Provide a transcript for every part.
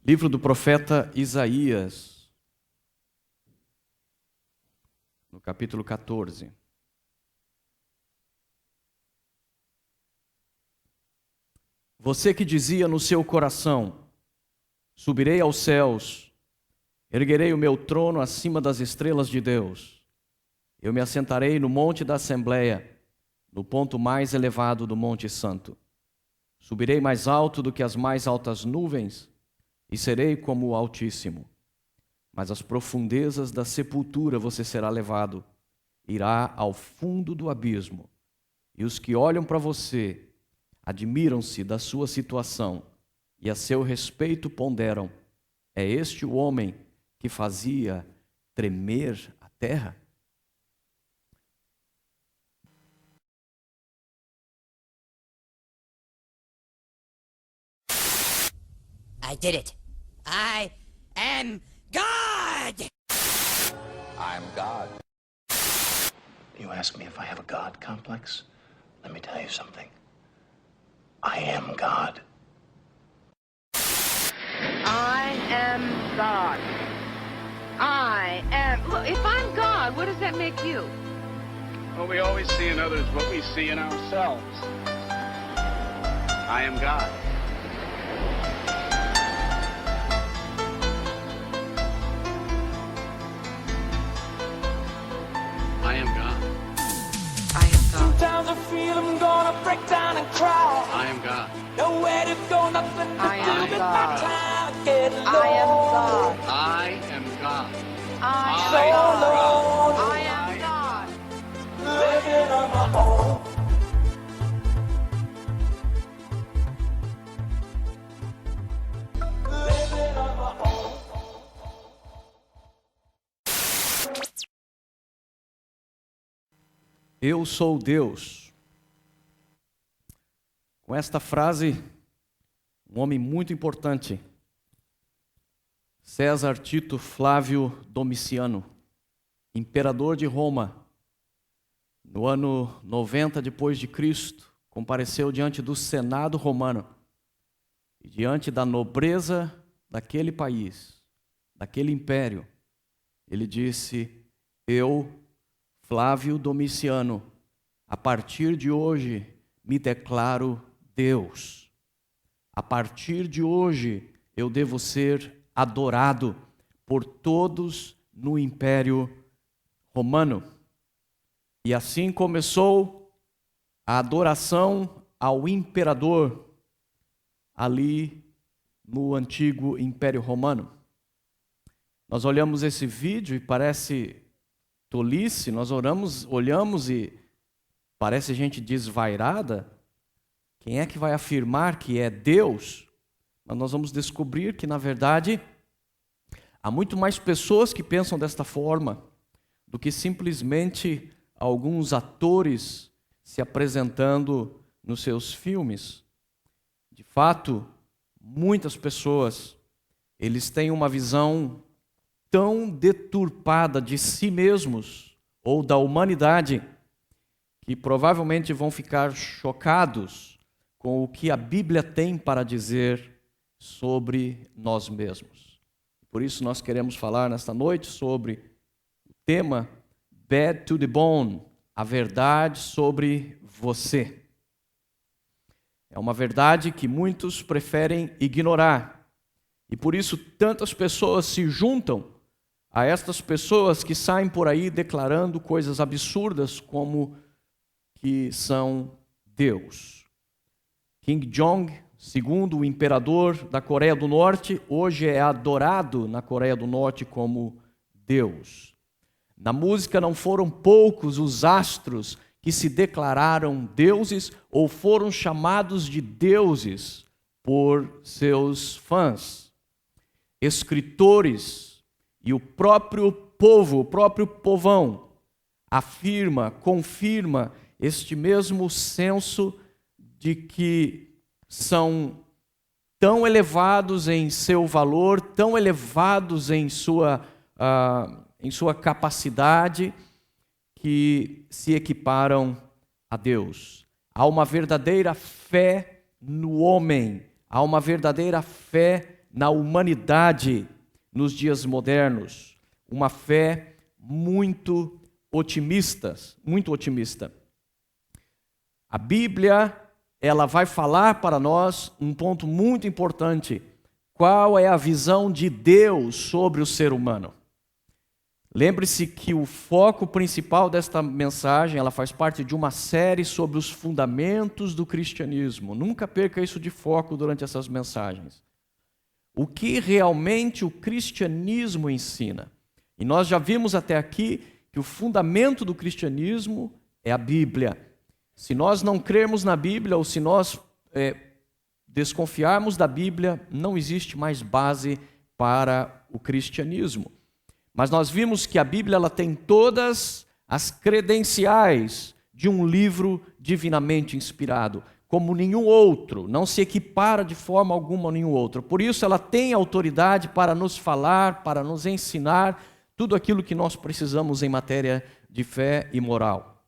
Livro do profeta Isaías, no capítulo 14. Você que dizia no seu coração: subirei aos céus, erguerei o meu trono acima das estrelas de Deus. Eu me assentarei no monte da Assembleia, no ponto mais elevado do Monte Santo. Subirei mais alto do que as mais altas nuvens e serei como o Altíssimo. Mas às profundezas da sepultura você será levado, irá ao fundo do abismo. E os que olham para você admiram-se da sua situação e a seu respeito ponderam: é este o homem que fazia tremer a terra? I did it. I am God! I'm God. You ask me if I have a God complex? Let me tell you something. I am God. I am God. I am... Look, if I'm God, what does that make you? Well, we always see in others what we see in ourselves. I am God. I am God. I am God. Sometimes I feel I'm gonna break down and cry. I am God. Nowhere to go, nothing to I do am with God. my time. Get alone. I am God. I am God. I So am God. alone. I am God. Living on my own. Living on my own. Eu sou Deus. Com esta frase, um homem muito importante, César Tito Flávio Domiciano, imperador de Roma, no ano 90 depois de Cristo, compareceu diante do Senado romano e diante da nobreza daquele país, daquele império. Ele disse: eu, Flávio Domiciano, a partir de hoje me declaro Deus. A partir de hoje eu devo ser adorado por todos no Império Romano. E assim começou a adoração ao imperador ali no antigo Império Romano. Nós olhamos esse vídeo e parece tolice, nós olhamos e parece gente desvairada. Quem é que vai afirmar que é Deus? Mas nós vamos descobrir que, na verdade, há muito mais pessoas que pensam desta forma do que simplesmente alguns atores se apresentando nos seus filmes. De fato, muitas pessoas, eles têm uma visão tão deturpada de si mesmos ou da humanidade que provavelmente vão ficar chocados com o que a Bíblia tem para dizer sobre nós mesmos. Por isso nós queremos falar nesta noite sobre o tema Bad to the Bone, a verdade sobre você. É uma verdade que muitos preferem ignorar. E por isso tantas pessoas se juntam a estas pessoas que saem por aí declarando coisas absurdas como que são Deus. Kim Jong, segundo o imperador da Coreia do Norte, hoje é adorado na Coreia do Norte como Deus. Na música não foram poucos os astros que se declararam deuses ou foram chamados de deuses por seus fãs. Escritores e o próprio povo, o próprio povão, confirma este mesmo senso de que são tão elevados em seu valor, tão elevados em sua capacidade, que se equiparam a Deus. Há uma verdadeira fé no homem, há uma verdadeira fé na humanidade nos dias modernos. Uma fé muito otimista, muito otimista. A Bíblia, ela vai falar para nós um ponto muito importante. Qual é a visão de Deus sobre o ser humano? Lembre-se que o foco principal desta mensagem, ela faz parte de uma série sobre os fundamentos do cristianismo. Nunca perca isso de foco durante essas mensagens. O que realmente o cristianismo ensina? E nós já vimos até aqui que o fundamento do cristianismo é a Bíblia. Se nós não crermos na Bíblia, ou se nós desconfiarmos da Bíblia, não existe mais base para o cristianismo. Mas nós vimos que a Bíblia ela tem todas as credenciais de um livro divinamente inspirado, como nenhum outro, não se equipara de forma alguma a nenhum outro. Por isso ela tem autoridade para nos falar, para nos ensinar tudo aquilo que nós precisamos em matéria de fé e moral.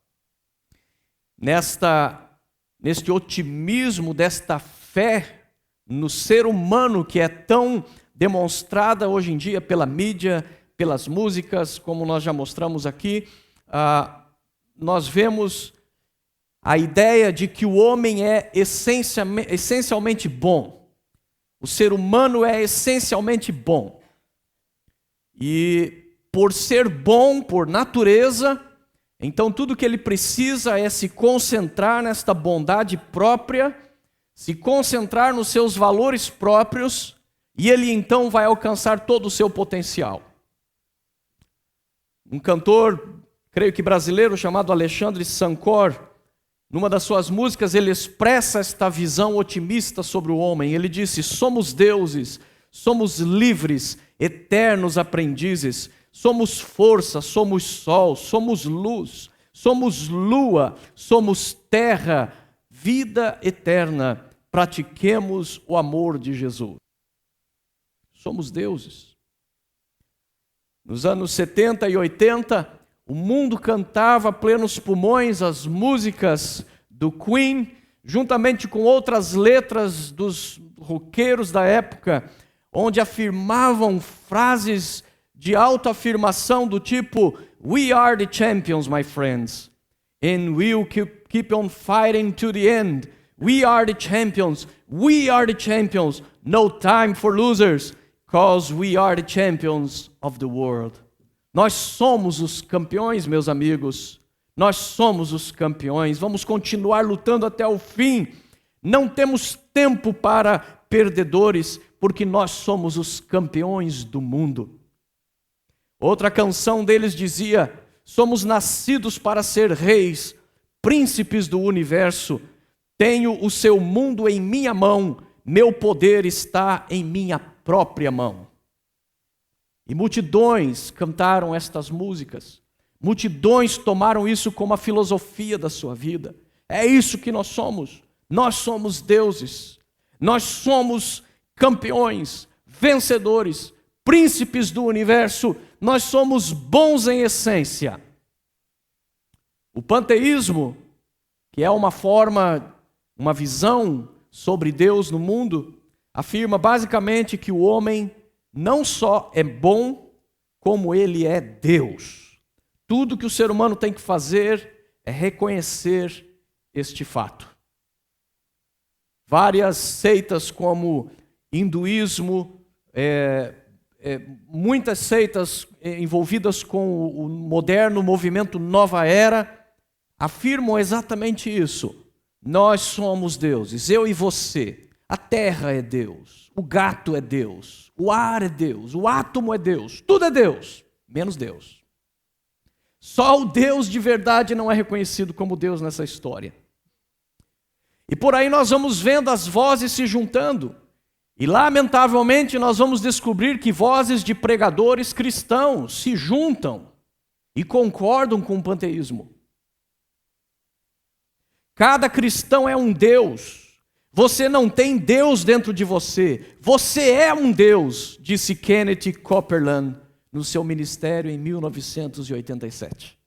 Neste otimismo desta fé no ser humano que é tão demonstrada hoje em dia pela mídia, pelas músicas, como nós já mostramos aqui, nós vemos a ideia de que o homem é essencialmente bom. O ser humano é essencialmente bom. E por ser bom, por natureza, então tudo que ele precisa é se concentrar nesta bondade própria, se concentrar nos seus valores próprios, e ele então vai alcançar todo o seu potencial. Um cantor, creio que brasileiro, chamado Alexandre Sancor, numa das suas músicas, ele expressa esta visão otimista sobre o homem. Ele disse: somos deuses, somos livres, eternos aprendizes, somos força, somos sol, somos luz, somos lua, somos terra, vida eterna, pratiquemos o amor de Jesus. Somos deuses. Nos anos 70 e 80, o mundo cantava a plenos pulmões as músicas do Queen, juntamente com outras letras dos roqueiros da época, onde afirmavam frases de autoafirmação do tipo: "We are the champions, my friends, and we'll keep on fighting to the end. We are the champions, no time for losers. Because we are the champions of the world." Nós somos os campeões, meus amigos. Nós somos os campeões. Vamos continuar lutando até o fim. Não temos tempo para perdedores, porque nós somos os campeões do mundo. Outra canção deles dizia: somos nascidos para ser reis, príncipes do universo. Tenho o seu mundo em minha mão. Meu poder está em minha própria mão. E multidões cantaram estas músicas. Multidões tomaram isso como a filosofia da sua vida. É isso que nós somos. Nós somos deuses. Nós somos campeões, vencedores, príncipes do universo. Nós somos bons em essência. O panteísmo, que é uma forma, uma visão sobre Deus no mundo, afirma basicamente que o homem não só é bom, como ele é Deus. Tudo que o ser humano tem que fazer é reconhecer este fato. Várias seitas como hinduísmo, muitas seitas envolvidas com o moderno movimento Nova Era, afirmam exatamente isso. Nós somos deuses, eu e você. A terra é Deus, o gato é Deus, o ar é Deus, o átomo é Deus, tudo é Deus, menos Deus. Só o Deus de verdade não é reconhecido como Deus nessa história. E por aí nós vamos vendo as vozes se juntando. E lamentavelmente nós vamos descobrir que vozes de pregadores cristãos se juntam e concordam com o panteísmo. Cada cristão é um Deus. Você não tem Deus dentro de você. Você é um Deus, disse Kenneth Copeland no seu ministério em 1987.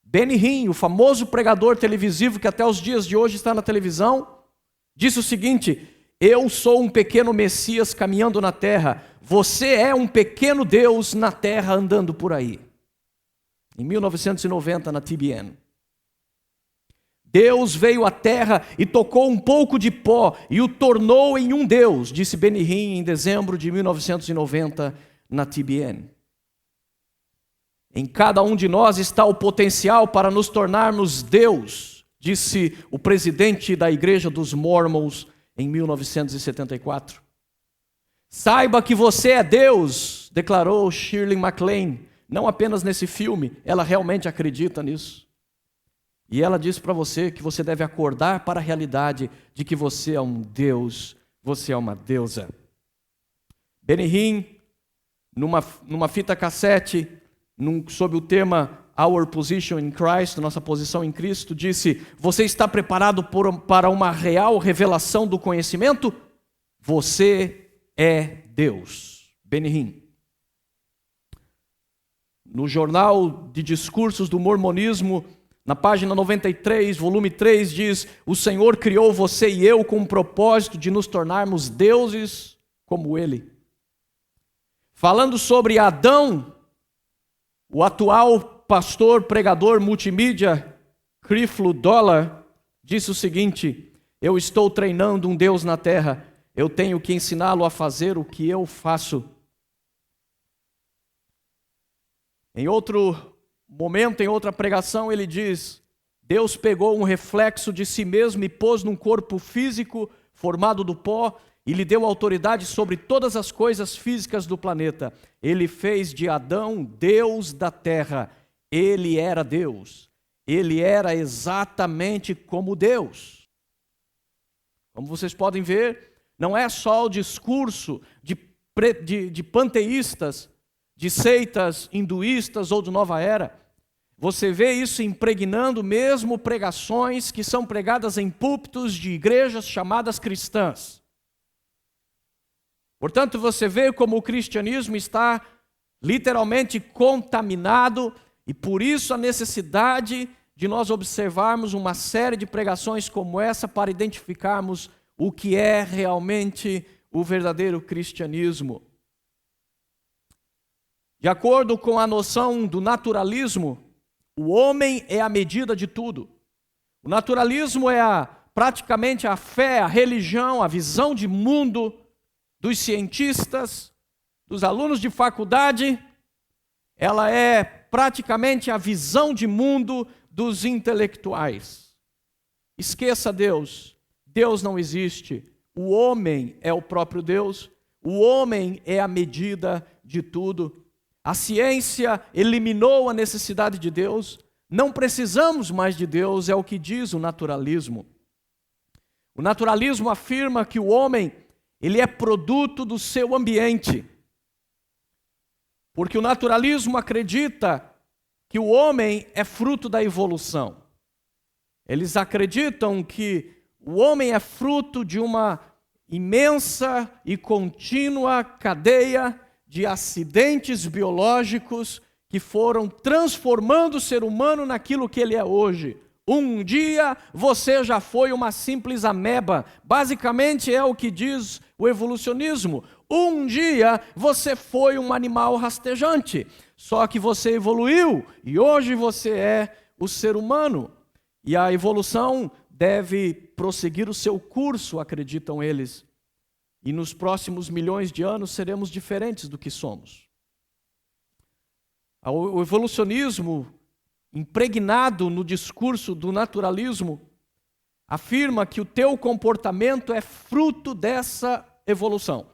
Benny Hinn, o famoso pregador televisivo que até os dias de hoje está na televisão, disse o seguinte: Eu sou um pequeno Messias caminhando na terra. Você é um pequeno Deus na terra andando por aí. Em 1990, na TBN. Deus veio à terra e tocou um pouco de pó e o tornou em um Deus, disse Benny Hinn em dezembro de 1990 na TBN. Em cada um de nós está o potencial para nos tornarmos Deus, disse o presidente da Igreja dos Mormons em 1974. Saiba que você é Deus, declarou Shirley MacLaine, não apenas nesse filme, ela realmente acredita nisso. E ela diz para você que você deve acordar para a realidade de que você é um Deus, você é uma deusa. Benny Hinn, numa fita cassete, sob o tema Our Position in Christ, nossa posição em Cristo, disse: você está preparado para uma real revelação do conhecimento? Você é Deus. Benny Hinn. No Jornal de Discursos do Mormonismo, na página 93, volume 3, diz: o Senhor criou você e eu com o propósito de nos tornarmos deuses como Ele. Falando sobre Adão, o atual pastor, pregador, multimídia, Creflo Dollar, disse o seguinte: eu estou treinando um Deus na terra, eu tenho que ensiná-lo a fazer o que eu faço. Em outro momento, em outra pregação, ele diz: Deus pegou um reflexo de si mesmo e pôs num corpo físico formado do pó e lhe deu autoridade sobre todas as coisas físicas do planeta. Ele fez de Adão Deus da terra. Ele era Deus. Ele era exatamente como Deus. Como vocês podem ver, não é só o discurso de panteístas, de seitas hinduístas ou de nova era. Você vê isso impregnando mesmo pregações que são pregadas em púlpitos de igrejas chamadas cristãs. Portanto, você vê como o cristianismo está literalmente contaminado e por isso a necessidade de nós observarmos uma série de pregações como essa para identificarmos o que é realmente o verdadeiro cristianismo. De acordo com a noção do naturalismo, o homem é a medida de tudo. O naturalismo é praticamente a fé, a religião, a visão de mundo dos cientistas, dos alunos de faculdade. Ela é praticamente a visão de mundo dos intelectuais. Esqueça Deus. Deus não existe. O homem é o próprio Deus. O homem é a medida de tudo. A ciência eliminou a necessidade de Deus. Não precisamos mais de Deus, é o que diz o naturalismo. O naturalismo afirma que o homem, ele é produto do seu ambiente. Porque o naturalismo acredita que o homem é fruto da evolução. Eles acreditam que o homem é fruto de uma imensa e contínua cadeia de acidentes biológicos que foram transformando o ser humano naquilo que ele é hoje. Um dia você já foi uma simples ameba. Basicamente é o que diz o evolucionismo. Um dia você foi um animal rastejante. Só que você evoluiu e hoje você é o ser humano. E a evolução deve prosseguir o seu curso, acreditam eles. E nos próximos milhões de anos seremos diferentes do que somos. O evolucionismo, impregnado no discurso do naturalismo, afirma que o teu comportamento é fruto dessa evolução.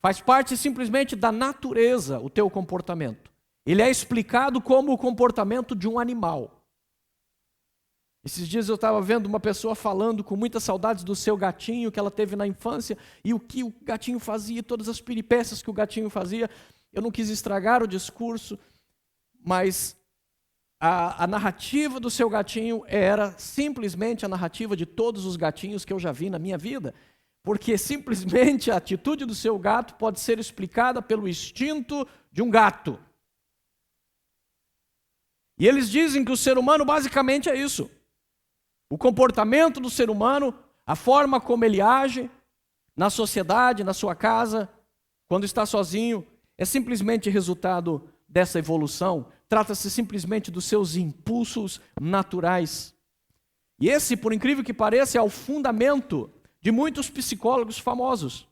Faz parte simplesmente da natureza o teu comportamento. Ele é explicado como o comportamento de um animal. Esses dias eu estava vendo uma pessoa falando com muitas saudades do seu gatinho que ela teve na infância e o que o gatinho fazia, todas as peripécias que o gatinho fazia. Eu não quis estragar o discurso, mas a narrativa do seu gatinho era simplesmente a narrativa de todos os gatinhos que eu já vi na minha vida, porque simplesmente a atitude do seu gato pode ser explicada pelo instinto de um gato. E eles dizem que o ser humano basicamente é isso. O comportamento do ser humano, a forma como ele age na sociedade, na sua casa, quando está sozinho, é simplesmente resultado dessa evolução. Trata-se simplesmente dos seus impulsos naturais. E esse, por incrível que pareça, é o fundamento de muitos psicólogos famosos.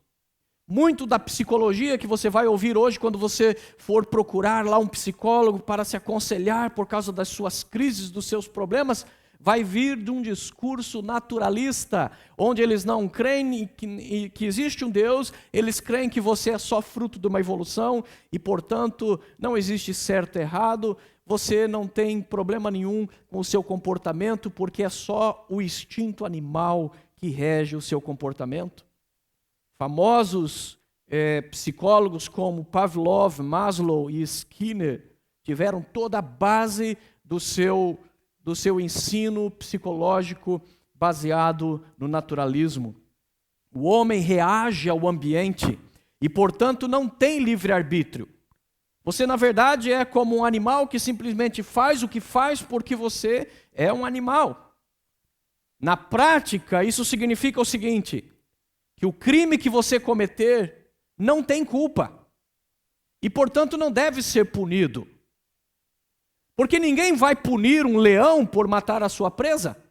Muito da psicologia que você vai ouvir hoje quando você for procurar lá um psicólogo para se aconselhar por causa das suas crises, dos seus problemas, vai vir de um discurso naturalista, onde eles não creem que existe um Deus, eles creem que você é só fruto de uma evolução e, portanto, não existe certo e errado, você não tem problema nenhum com o seu comportamento, porque é só o instinto animal que rege o seu comportamento. Famosos psicólogos como Pavlov, Maslow e Skinner tiveram toda a base do seu ensino psicológico baseado no naturalismo. O homem reage ao ambiente e, portanto, não tem livre-arbítrio. Você, na verdade, é como um animal que simplesmente faz o que faz porque você é um animal. Na prática, isso significa o seguinte, que o crime que você cometer não tem culpa e, portanto, não deve ser punido. Porque ninguém vai punir um leão por matar a sua presa.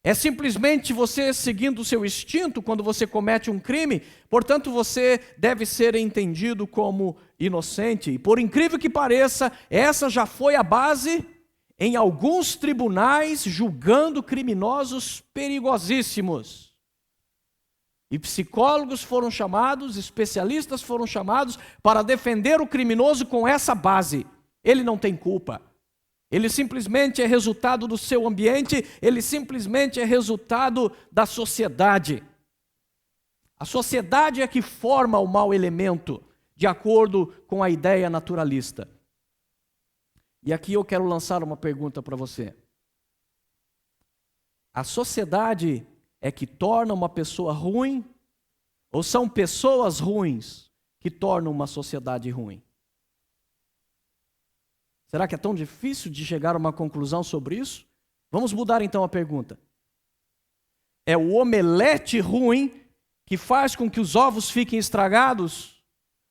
É simplesmente você seguindo o seu instinto quando você comete um crime, portanto você deve ser entendido como inocente. E por incrível que pareça, essa já foi a base em alguns tribunais julgando criminosos perigosíssimos. E psicólogos foram chamados, especialistas foram chamados para defender o criminoso com essa base. Ele não tem culpa. Ele simplesmente é resultado do seu ambiente, ele simplesmente é resultado da sociedade. A sociedade é que forma o mau elemento, de acordo com a ideia naturalista. E aqui eu quero lançar uma pergunta para você. A sociedade é que torna uma pessoa ruim, ou são pessoas ruins que tornam uma sociedade ruim? Será que é tão difícil de chegar a uma conclusão sobre isso? Vamos mudar então a pergunta. É o omelete ruim que faz com que os ovos fiquem estragados?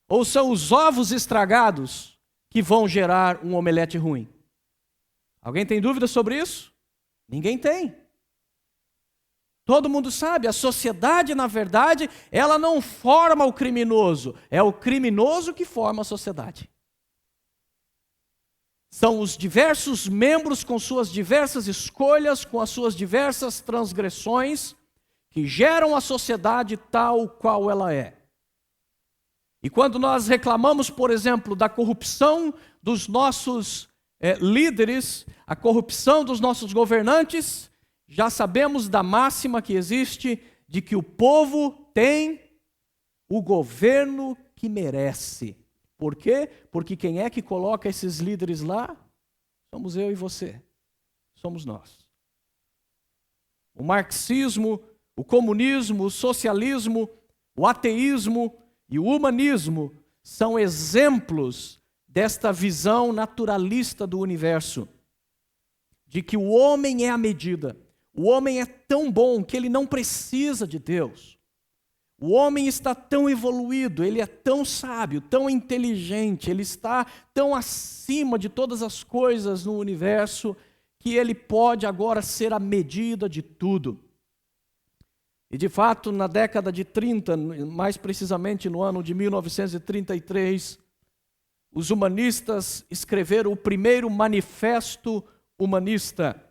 Ou são os ovos estragados que vão gerar um omelete ruim? Alguém tem dúvida sobre isso? Ninguém tem. Todo mundo sabe, a sociedade, na verdade, ela não forma o criminoso, é o criminoso que forma a sociedade. São os diversos membros com suas diversas escolhas, com as suas diversas transgressões, que geram a sociedade tal qual ela é. E quando nós reclamamos, por exemplo, da corrupção dos nossos líderes, a corrupção dos nossos governantes, já sabemos da máxima que existe de que o povo tem o governo que merece. Por quê? Porque quem é que coloca esses líderes lá? Somos eu e você. Somos nós. O marxismo, o comunismo, o socialismo, o ateísmo e o humanismo são exemplos desta visão naturalista do universo. De que o homem é a medida. O homem é tão bom que ele não precisa de Deus. O homem está tão evoluído, ele é tão sábio, tão inteligente, ele está tão acima de todas as coisas no universo, que ele pode agora ser a medida de tudo. E de fato, na década de 30, mais precisamente no ano de 1933, os humanistas escreveram o primeiro manifesto humanista.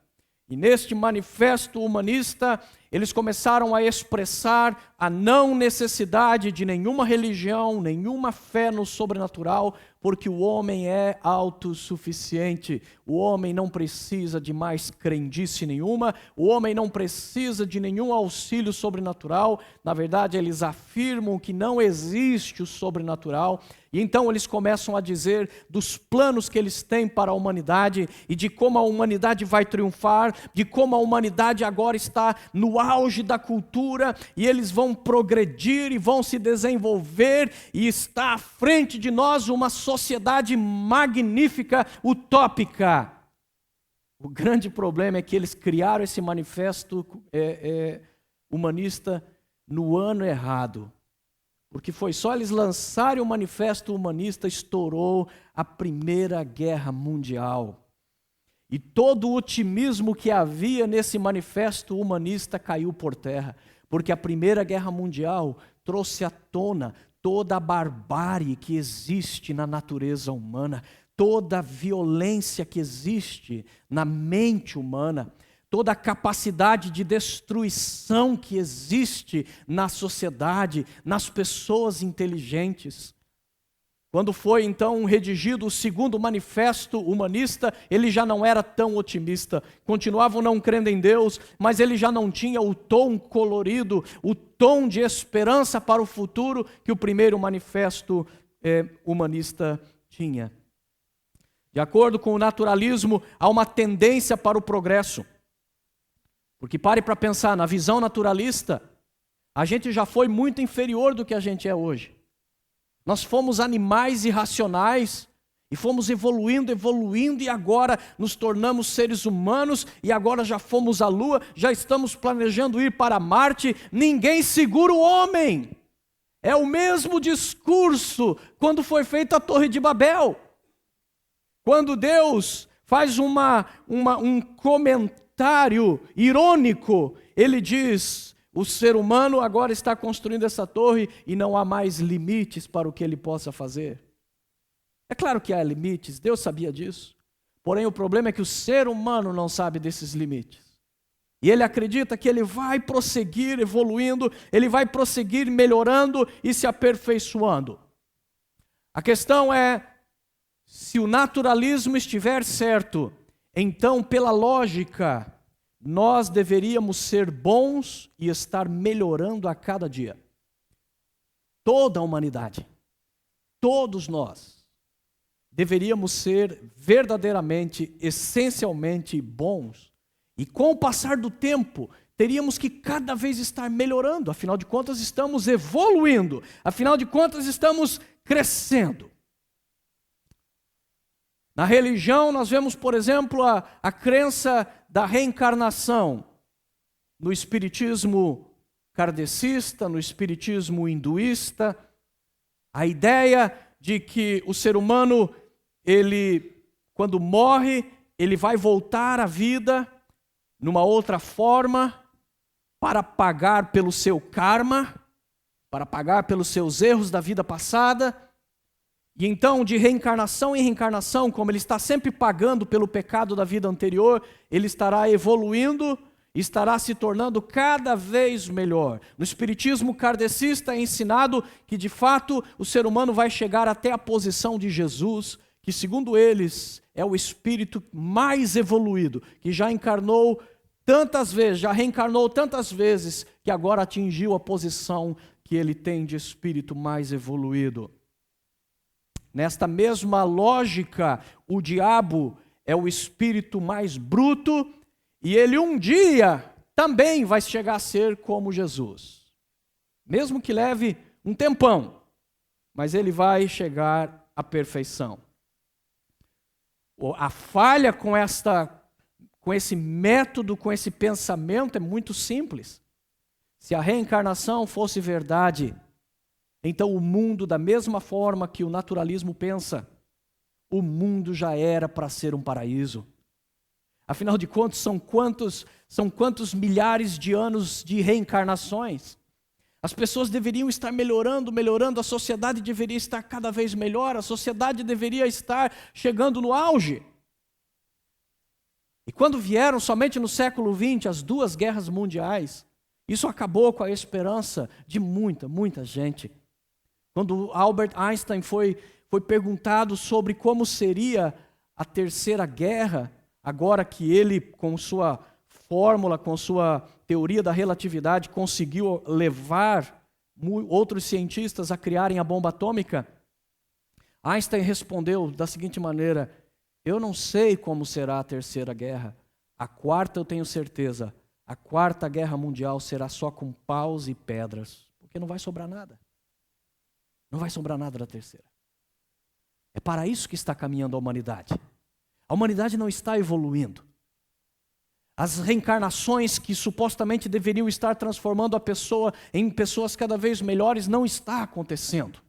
E neste manifesto humanista, eles começaram a expressar a não necessidade de nenhuma religião, nenhuma fé no sobrenatural, porque o homem é autossuficiente. O homem não precisa de mais crendice nenhuma, o homem não precisa de nenhum auxílio sobrenatural. Na verdade, eles afirmam que não existe o sobrenatural. E então eles começam a dizer dos planos que eles têm para a humanidade e de como a humanidade vai triunfar, de como a humanidade agora está no auge da cultura e eles vão progredir e vão se desenvolver e está à frente de nós uma sociedade magnífica, utópica. O grande problema é que eles criaram esse manifesto humanista no ano errado. Porque foi só eles lançarem o Manifesto Humanista, estourou a Primeira Guerra Mundial. E todo o otimismo que havia nesse Manifesto Humanista caiu por terra. Porque a Primeira Guerra Mundial trouxe à tona toda a barbárie que existe na natureza humana, toda a violência que existe na mente humana, toda a capacidade de destruição que existe na sociedade, nas pessoas inteligentes. Quando foi então redigido o segundo manifesto humanista, ele já não era tão otimista, continuavam não crendo em Deus, mas ele já não tinha o tom colorido, o tom de esperança para o futuro que o primeiro manifesto humanista tinha. De acordo com o naturalismo, há uma tendência para o progresso. Porque pare para pensar, na visão naturalista, a gente já foi muito inferior do que a gente é hoje. Nós fomos animais irracionais e fomos evoluindo e agora nos tornamos seres humanos e agora já fomos à Lua, já estamos planejando ir para Marte. Ninguém segura o homem. É o mesmo discurso quando foi feita a Torre de Babel. Quando Deus faz um comentário irônico, ele diz: o ser humano agora está construindo essa torre e não há mais limites para o que ele possa fazer. É claro que há limites, Deus sabia disso. Porém, o problema é que o ser humano não sabe desses limites. E ele acredita que ele vai prosseguir evoluindo, ele vai prosseguir melhorando e se aperfeiçoando. A questão é, se o naturalismo estiver certo, então, pela lógica, nós deveríamos ser bons e estar melhorando a cada dia. Toda a humanidade, todos nós, deveríamos ser verdadeiramente, essencialmente bons. E com o passar do tempo, teríamos que cada vez estar melhorando. Afinal de contas, estamos evoluindo. Afinal de contas, estamos crescendo. Na religião, nós vemos, por exemplo, a crença da reencarnação. No espiritismo kardecista, no espiritismo hinduísta, a ideia de que o ser humano, ele, quando morre, ele vai voltar à vida numa outra forma para pagar pelo seu karma, para pagar pelos seus erros da vida passada. E então, de reencarnação em reencarnação, como ele está sempre pagando pelo pecado da vida anterior, ele estará evoluindo, estará se tornando cada vez melhor. No espiritismo kardecista é ensinado que, de fato, o ser humano vai chegar até a posição de Jesus, que, segundo eles, é o espírito mais evoluído, que já encarnou tantas vezes, já reencarnou tantas vezes, que agora atingiu a posição que ele tem de espírito mais evoluído. Nesta mesma lógica, o diabo é o espírito mais bruto e ele um dia também vai chegar a ser como Jesus. Mesmo que leve um tempão, mas ele vai chegar à perfeição. A falha com esse método, com esse pensamento é muito simples. Se a reencarnação fosse verdade, então o mundo, da mesma forma que o naturalismo pensa, o mundo já era para ser um paraíso. Afinal de contas, são quantos milhares de anos de reencarnações? As pessoas deveriam estar melhorando, a sociedade deveria estar cada vez melhor, a sociedade deveria estar chegando no auge. E quando vieram somente no século XX as 2 guerras mundiais, isso acabou com a esperança de muita gente. Quando Albert Einstein foi perguntado sobre como seria a terceira guerra, agora que ele, com sua fórmula, com sua teoria da relatividade, conseguiu levar outros cientistas a criarem a bomba atômica, Einstein respondeu da seguinte maneira: eu não sei como será a terceira guerra, a quarta eu tenho certeza, a quarta guerra mundial será só com paus e pedras, porque não vai sobrar nada. Não vai sobrar nada da terceira. É para isso que está caminhando a humanidade. A humanidade não está evoluindo. as reencarnações que supostamente deveriam estar transformando a pessoa em pessoas cada vez melhores, não está acontecendo.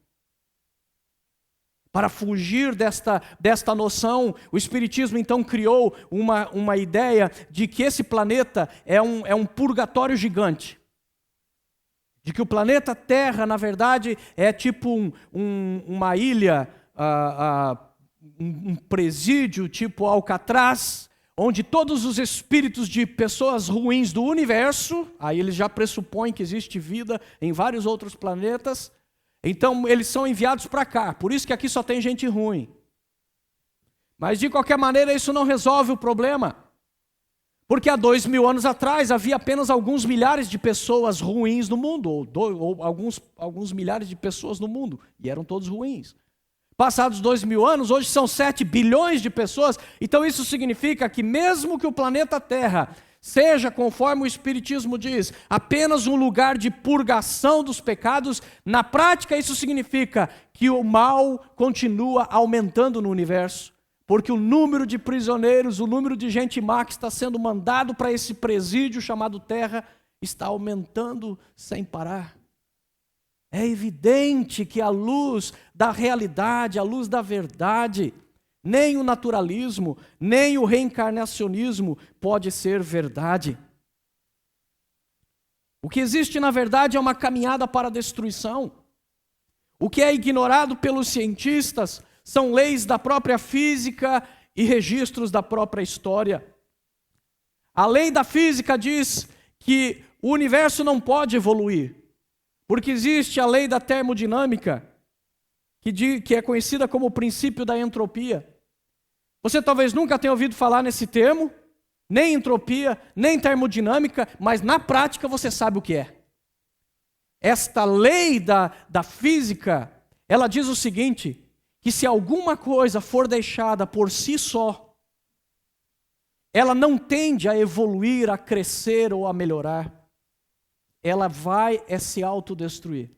Para fugir desta noção, o Espiritismo então criou uma ideia de que esse planeta é um purgatório gigante. De que o planeta Terra, na verdade, é tipo uma ilha, um presídio tipo Alcatraz, onde todos os espíritos de pessoas ruins do universo, aí eles já pressupõem que existe vida em vários outros planetas, então eles são enviados para cá, por isso que aqui só tem gente ruim. Mas de qualquer maneira isso não resolve o problema, porque há 2000 anos atrás havia apenas alguns milhares de pessoas ruins no mundo, ou alguns milhares de pessoas no mundo, e eram todos ruins. Passados 2000 anos, hoje são 7 bilhões de pessoas, então isso significa que mesmo que o planeta Terra seja, conforme o Espiritismo diz, apenas um lugar de purgação dos pecados, na prática isso significa que o mal continua aumentando no universo, porque o número de prisioneiros, o número de gente má que está sendo mandado para esse presídio chamado Terra, está aumentando sem parar. É evidente que a luz da realidade, a luz da verdade, nem o naturalismo, nem o reencarnacionismo pode ser verdade. O que existe na verdade é uma caminhada para a destruição. O que é ignorado pelos cientistas são leis da própria física e registros da própria história. A lei da física diz que o universo não pode evoluir. Porque existe a lei da termodinâmica, que é conhecida como o princípio da entropia. Você talvez nunca tenha ouvido falar nesse termo, nem entropia, nem termodinâmica, mas na prática você sabe o que é. Esta lei da física, ela diz o seguinte, que se alguma coisa for deixada por si só, ela não tende a evoluir, a crescer ou a melhorar. Ela vai se autodestruir.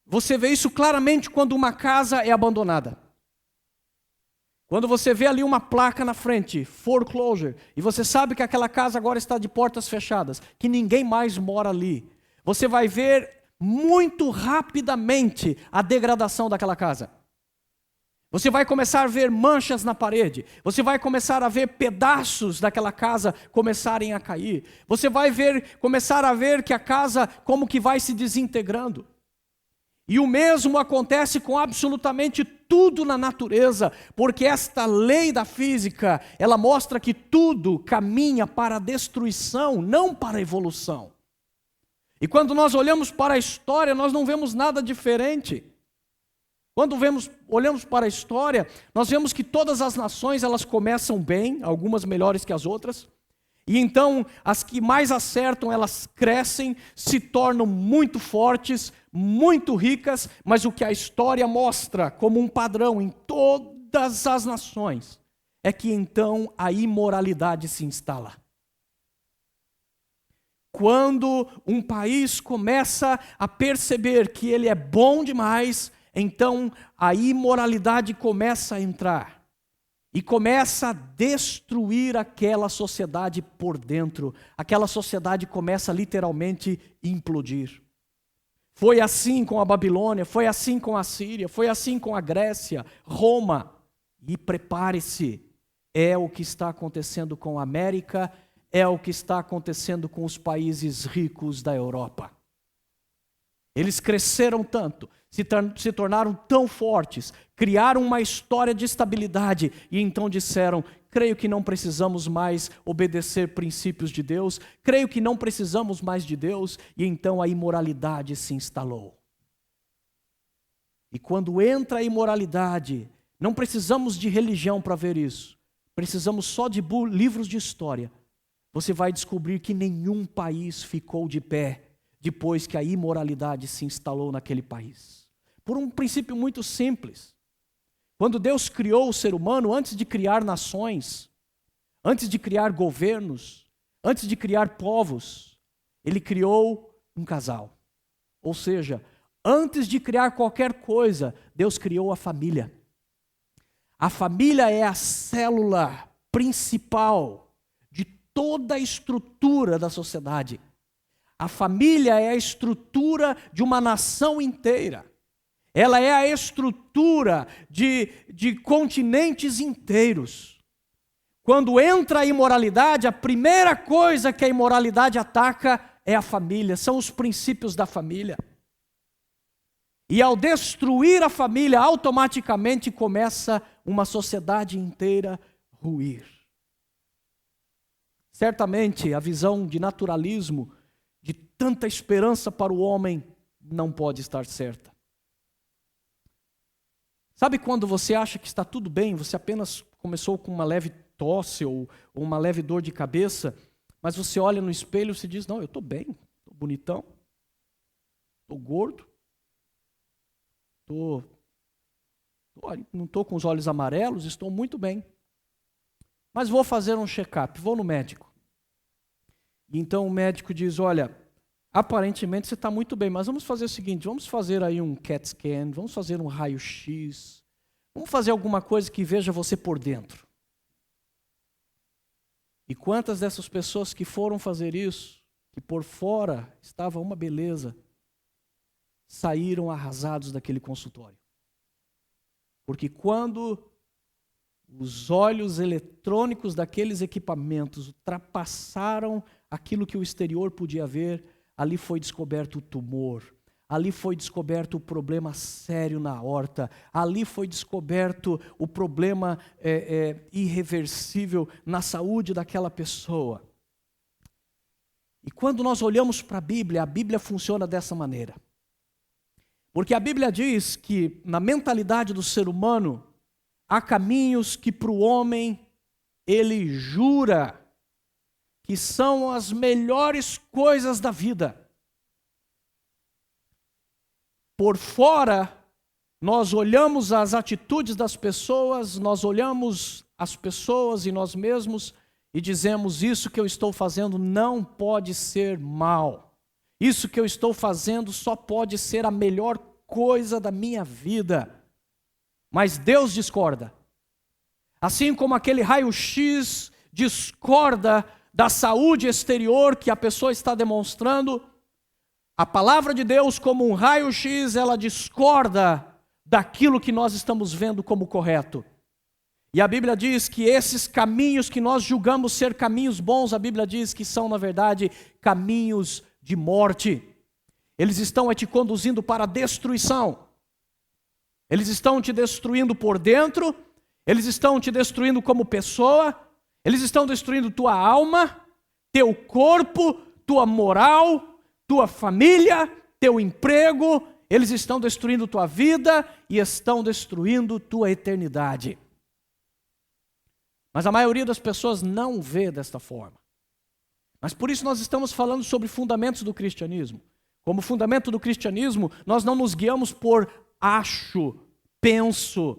Você vê isso claramente quando uma casa é abandonada. Quando você vê ali uma placa na frente, foreclosure, e você sabe que aquela casa agora está de portas fechadas, que ninguém mais mora ali, você vai ver muito rapidamente a degradação daquela casa. Você vai começar a ver manchas na parede. Você vai começar a ver pedaços daquela casa começarem a cair. Você vai começar a ver que a casa como que vai se desintegrando. E o mesmo acontece com absolutamente tudo na natureza, porque esta lei da física, ela mostra que tudo caminha para a destruição, não para a evolução. E quando nós olhamos para a história, nós não vemos nada diferente. Quando olhamos para a história, nós vemos que todas as nações elas começam bem, algumas melhores que as outras, e então as que mais acertam, elas crescem, se tornam muito fortes, muito ricas, mas o que a história mostra como um padrão em todas as nações, é que então a imoralidade se instala. Quando um país começa a perceber que ele é bom demais, então a imoralidade começa a entrar e começa a destruir aquela sociedade por dentro. Aquela sociedade começa literalmente a implodir. Foi assim com a Babilônia, foi assim com a Síria, foi assim com a Grécia, Roma. E prepare-se, é o que está acontecendo com a América, é o que está acontecendo com os países ricos da Europa. Eles cresceram tanto, se tornaram tão fortes, criaram uma história de estabilidade e então disseram, creio que não precisamos mais obedecer princípios de Deus, creio que não precisamos mais de Deus, e então a imoralidade se instalou. E quando entra a imoralidade, não precisamos de religião para ver isso, precisamos só de livros de história. Você vai descobrir que nenhum país ficou de pé depois que a imoralidade se instalou naquele país. Por um princípio muito simples. Quando Deus criou o ser humano, antes de criar nações, antes de criar governos, antes de criar povos, Ele criou um casal. Ou seja, antes de criar qualquer coisa, Deus criou a família. A família é a célula principal de toda a estrutura da sociedade. A família é a estrutura de uma nação inteira. Ela é a estrutura de continentes inteiros. Quando entra a imoralidade, a primeira coisa que a imoralidade ataca é a família, são os princípios da família. E ao destruir a família, automaticamente começa uma sociedade inteira ruir. Certamente a visão de naturalismo, de tanta esperança para o homem, não pode estar certa. Sabe quando você acha que está tudo bem, você apenas começou com uma leve tosse ou uma leve dor de cabeça, mas você olha no espelho e se diz, não, eu estou bem, estou bonitão, estou gordo, não estou com os olhos amarelos, estou muito bem. Mas vou fazer um check-up, vou no médico. E então o médico diz, olha, aparentemente você está muito bem, mas vamos fazer o seguinte, vamos fazer aí um CAT scan, vamos fazer um raio-x, vamos fazer alguma coisa que veja você por dentro. E quantas dessas pessoas que foram fazer isso, que por fora estava uma beleza, saíram arrasados daquele consultório? Porque quando os olhos eletrônicos daqueles equipamentos ultrapassaram aquilo que o exterior podia ver, ali foi descoberto o tumor, ali foi descoberto o problema sério na aorta, ali foi descoberto o problema irreversível na saúde daquela pessoa. E quando nós olhamos para a Bíblia funciona dessa maneira. Porque a Bíblia diz que na mentalidade do ser humano, há caminhos que para o homem ele jura que são as melhores coisas da vida. Por fora, nós olhamos as atitudes das pessoas, nós olhamos as pessoas e nós mesmos e dizemos, isso que eu estou fazendo não pode ser mal. Isso que eu estou fazendo só pode ser a melhor coisa da minha vida. Mas Deus discorda. Assim como aquele raio-x discorda da saúde exterior que a pessoa está demonstrando, a palavra de Deus, como um raio-x, ela discorda daquilo que nós estamos vendo como correto. E a Bíblia diz que esses caminhos que nós julgamos ser caminhos bons, a Bíblia diz que são, na verdade, caminhos de morte. Eles estão te conduzindo para a destruição. Eles estão te destruindo por dentro, eles estão te destruindo como pessoa, eles estão destruindo tua alma, teu corpo, tua moral, tua família, teu emprego, eles estão destruindo tua vida e estão destruindo tua eternidade. Mas a maioria das pessoas não vê desta forma. Mas por isso nós estamos falando sobre fundamentos do cristianismo. Como fundamento do cristianismo, nós não nos guiamos por acho, penso.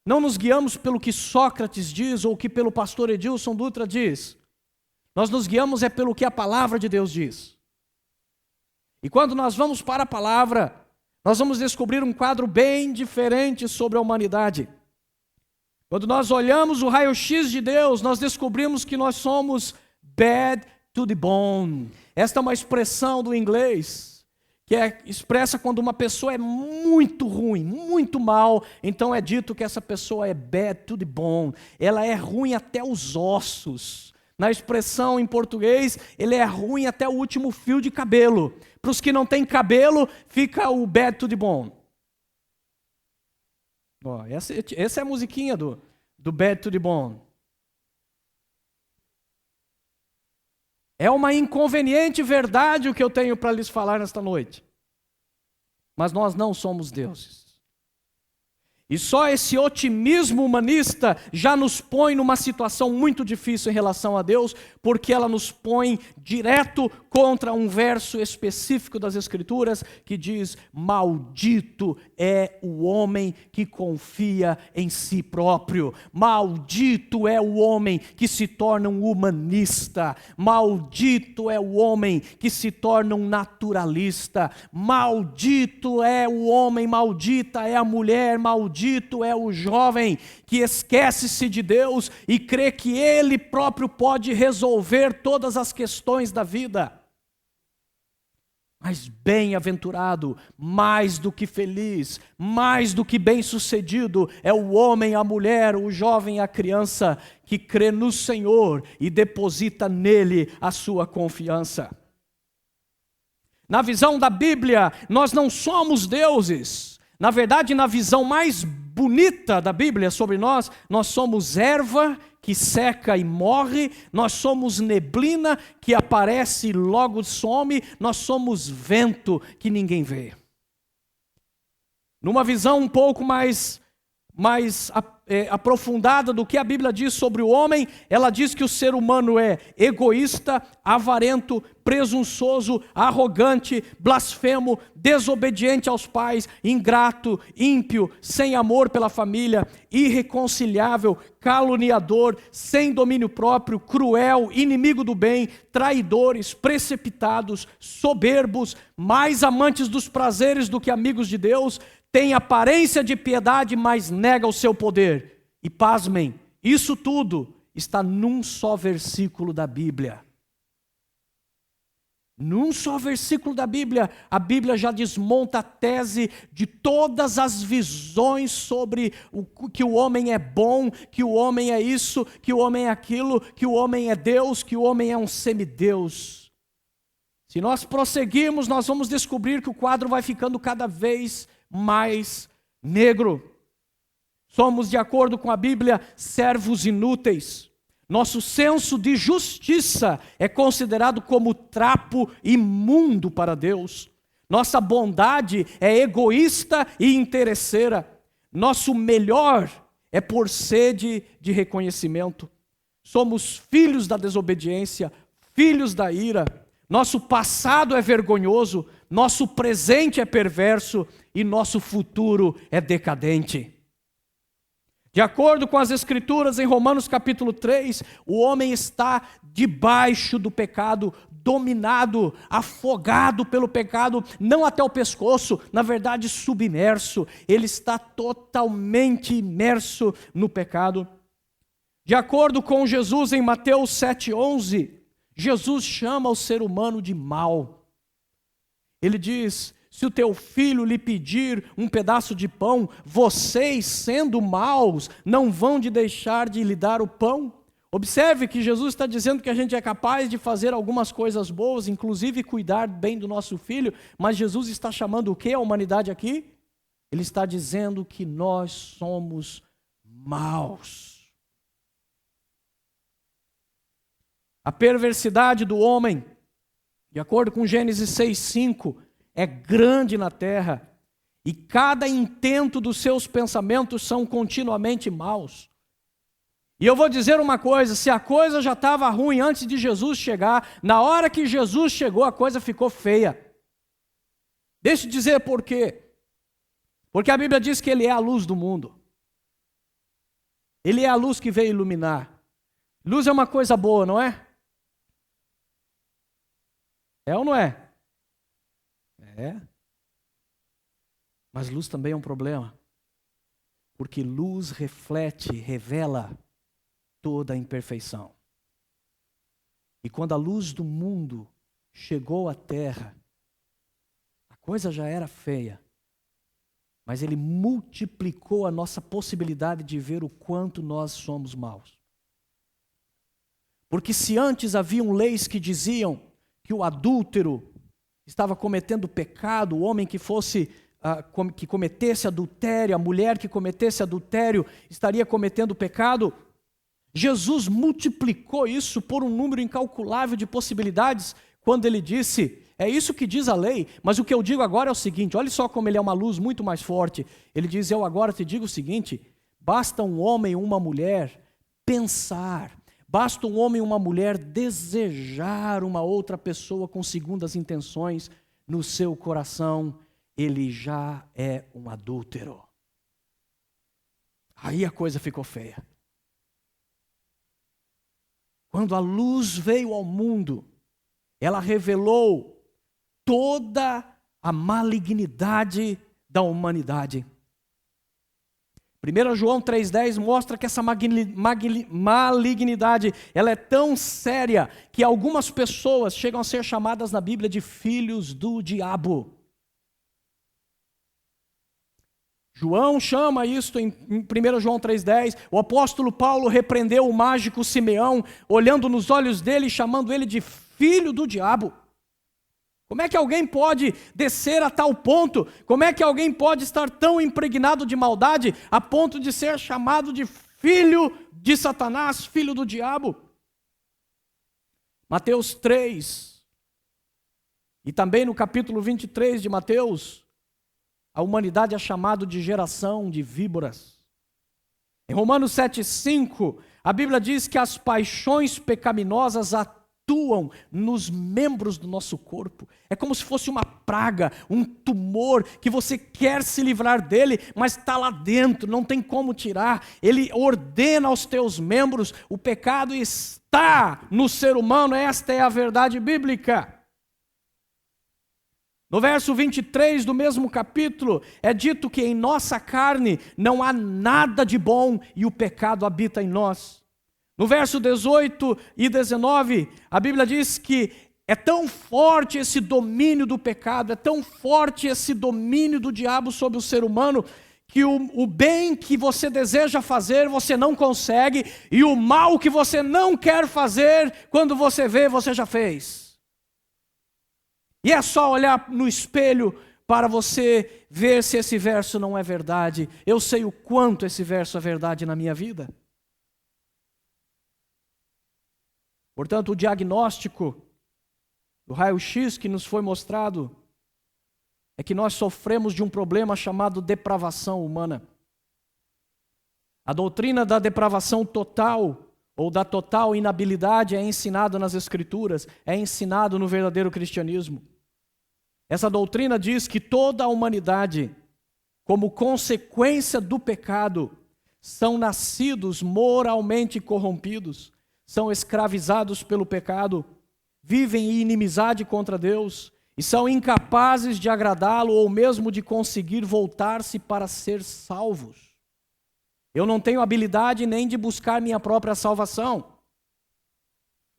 Não nos guiamos pelo que Sócrates diz ou que pelo pastor Edilson Dutra diz. Nós nos guiamos pelo que a palavra de Deus diz. E quando nós vamos para a palavra, nós vamos descobrir um quadro bem diferente sobre a humanidade. Quando nós olhamos o raio-x de Deus, nós descobrimos que nós somos bad to the bone. Esta é uma expressão do inglês que expressa quando uma pessoa é muito ruim, muito mal, então é dito que essa pessoa é bad to the bone. Ela é ruim até os ossos. Na expressão em português, ele é ruim até o último fio de cabelo. Para os que não têm cabelo, fica o bad to the bone. Ó, essa é a musiquinha do bad to the bone. É uma inconveniente verdade o que eu tenho para lhes falar nesta noite. Mas nós não somos deuses. E só esse otimismo humanista já nos põe numa situação muito difícil em relação a Deus, porque ela nos põe direto contra um verso específico das Escrituras que diz: maldito é o homem que confia em si próprio, maldito é o homem que se torna um humanista, maldito é o homem que se torna um naturalista, maldito é o homem, maldita é a mulher, maldita maldito é o jovem que esquece-se de Deus e crê que ele próprio pode resolver todas as questões da vida. Mas bem-aventurado, mais do que feliz, mais do que bem-sucedido, é o homem, a mulher, o jovem, a criança, que crê no Senhor e deposita nele a sua confiança. Na visão da Bíblia, nós não somos deuses. Na verdade, na visão mais bonita da Bíblia sobre nós somos erva que seca e morre, nós somos neblina que aparece e logo some, nós somos vento que ninguém vê. Numa visão um pouco mais aprofundada do que a Bíblia diz sobre o homem, ela diz que o ser humano é egoísta, avarento, presunçoso, arrogante, blasfemo, desobediente aos pais, ingrato, ímpio, sem amor pela família, irreconciliável, caluniador, sem domínio próprio, cruel, inimigo do bem, traidores, precipitados, soberbos, mais amantes dos prazeres do que amigos de Deus, tem aparência de piedade, mas nega o seu poder. E pasmem, isso tudo está num só versículo da Bíblia. Num só versículo da Bíblia, a Bíblia já desmonta a tese de todas as visões sobre que o homem é bom, que o homem é isso, que o homem é aquilo, que o homem é Deus, que o homem é um semideus. Se nós prosseguirmos, nós vamos descobrir que o quadro vai ficando cada vez mais negro. Somos, de acordo com a Bíblia, servos inúteis. Nosso senso de justiça é considerado como trapo imundo para Deus. Nossa bondade é egoísta e interesseira. Nosso melhor é por sede de reconhecimento. Somos filhos da desobediência, filhos da ira. Nosso passado é vergonhoso, nosso presente é perverso e nosso futuro é decadente. De acordo com as Escrituras, em Romanos capítulo 3, o homem está debaixo do pecado, dominado, afogado pelo pecado, não até o pescoço, na verdade submerso. Ele está totalmente imerso no pecado. De acordo com Jesus, em Mateus 7,11, Jesus chama o ser humano de mau. Ele diz: se o teu filho lhe pedir um pedaço de pão, vocês, sendo maus, não vão de deixar de lhe dar o pão? Observe que Jesus está dizendo que a gente é capaz de fazer algumas coisas boas, inclusive cuidar bem do nosso filho, mas Jesus está chamando o que a humanidade aqui? Ele está dizendo que nós somos maus. A perversidade do homem, de acordo com Gênesis 6,5, é grande na terra, e cada intento dos seus pensamentos são continuamente maus. E eu vou dizer uma coisa: se a coisa já estava ruim antes de Jesus chegar, na hora que Jesus chegou a coisa ficou feia. Deixa eu dizer por quê. Porque a Bíblia diz que Ele é a luz do mundo. Ele é a luz que veio iluminar. Luz é uma coisa boa, não é? É ou não é? É. Mas luz também é um problema. Porque luz reflete, revela toda a imperfeição. E quando a luz do mundo chegou à terra, a coisa já era feia. Mas Ele multiplicou a nossa possibilidade de ver o quanto nós somos maus. Porque se antes haviam leis que diziam que o adúltero estava cometendo pecado, o homem que cometesse adultério, a mulher que cometesse adultério estaria cometendo pecado, Jesus multiplicou isso por um número incalculável de possibilidades quando Ele disse: é isso que diz a lei, mas o que eu digo agora é o seguinte. Olha só como Ele é uma luz muito mais forte. Ele diz: eu agora te digo o seguinte: basta um homem e uma mulher pensar, basta um homem e uma mulher desejar uma outra pessoa com segundas intenções no seu coração, ele já é um adúltero. Aí a coisa ficou feia. Quando a luz veio ao mundo, ela revelou toda a malignidade da humanidade. 1 João 3,10 mostra que essa malignidade, ela é tão séria que algumas pessoas chegam a ser chamadas na Bíblia de filhos do diabo. João chama isso em 1 João 3,10. O apóstolo Paulo repreendeu o mágico Simeão, olhando nos olhos dele e chamando ele de filho do diabo. Como é que alguém pode descer a tal ponto? Como é que alguém pode estar tão impregnado de maldade a ponto de ser chamado de filho de Satanás, filho do diabo? Mateus 3, e também no capítulo 23 de Mateus, a humanidade é chamada de geração de víboras. Em Romanos 7,5, a Bíblia diz que as paixões pecaminosas atuam nos membros do nosso corpo. É como se fosse uma praga, um tumor, que você quer se livrar dele, mas está lá dentro, não tem como tirar. Ele ordena aos teus membros, o pecado está no ser humano, esta é a verdade bíblica. No verso 23 do mesmo capítulo, é dito que em nossa carne não há nada de bom e o pecado habita em nós. No verso 18 e 19, a Bíblia diz que é tão forte esse domínio do pecado, é tão forte esse domínio do diabo sobre o ser humano, que o bem que você deseja fazer, você não consegue, e o mal que você não quer fazer, quando você vê, você já fez. E é só olhar no espelho para você ver se esse verso não é verdade. Eu sei o quanto esse verso é verdade na minha vida. Portanto, o diagnóstico do raio-x que nos foi mostrado é que nós sofremos de um problema chamado depravação humana. A doutrina da depravação total, ou da total inabilidade, é ensinada nas Escrituras, é ensinado no verdadeiro cristianismo. Essa doutrina diz que toda a humanidade, como consequência do pecado, são nascidos moralmente corrompidos, são escravizados pelo pecado, vivem em inimizade contra Deus e são incapazes de agradá-lo ou mesmo de conseguir voltar-se para ser salvos. Eu não tenho habilidade nem de buscar minha própria salvação.